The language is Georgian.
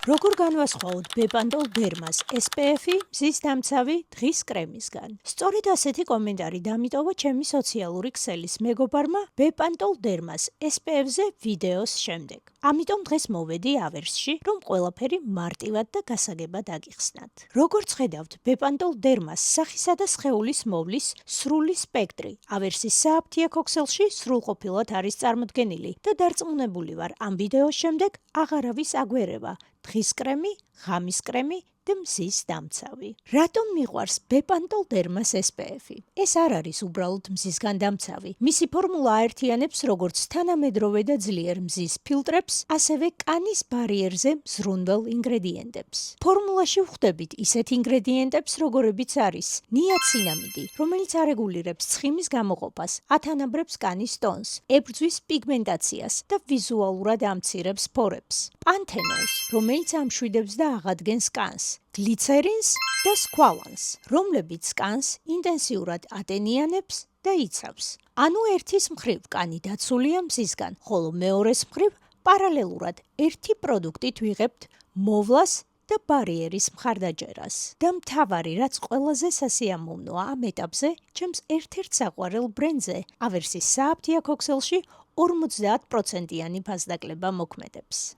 როგორ განვასხვაოთ ბეპანდოლ დერმას SPF-ი მზის დამცავი დღის კრემისგან? სწორედ ასეთი კომენტარი დამიტოვა ჩემი სოციალური ქსელის მეგობარმა ბეპანდოლ დერმას SPF-ზე ვიდეოს შემდეგ. ამიტომ დღეს მოვედი ავერსში, რომ ყველაფერი მარტივად და გასაგებად აგიხსნათ. როგორც ხედავთ, ბეპანდოლ დერმას სახისა და სხეულის მოვლის სრული სპექტრი ავერსის სააფთიაქო ქსელში სრულყოფილად არის წარმოდგენილი და დარწმუნებული ვარ, ამ ვიდეოს შემდეგ აღარავის აგვერევა დღის კრემი, ღამის კრემი და მზის დამცავი. რატომ მიყვარს ბეპანდოლ დერმას SPF-ი? ეს არ არის უბრალოდ მზისგან დამცავი. მისი ფორმულა აერთიანებს როგორც თანამედროვე და ძლიერ მზის ფილტრებს, ასევე კანის ბარიერზე მზრუნველ ინგრედიენტებს. ფორმულაში ვხვდებით ისეთ ინგრედიენტებს, როგორებიც არის ნიაცინამიდი, რომელიც არეგულირებს ცხიმის გამოყოფას, ათანაბრებს კანის ტონს, ებრძვის პიგმენტაციას და ვიზუალურად ამცირებს ფორებს. პანთენოლს, რომელიც ამშვიდებს და აღადგენს კანს, გლიცერინს და სკვალანს, რომლებიც კანს ინტენსიურად ატენიანებს და იცავს. ანუ ერთის მხრივ კანი დაცულია მზისგან, ხოლო მეორეს მხრივ პარალელურად ერთი პროდუქტით ვიღებთ მოვლას და ბარიერის მხარდაჭერას. და მთავარი, რაც ყველაზე სასიამოვნოა ამ ეტაპზე, ჩემს ერთ-ერთ საყვარელ ბრენდზე ავერსის სააფთიაქო ქსელში 50%-იანი ფასდაკლება მოქმედებს.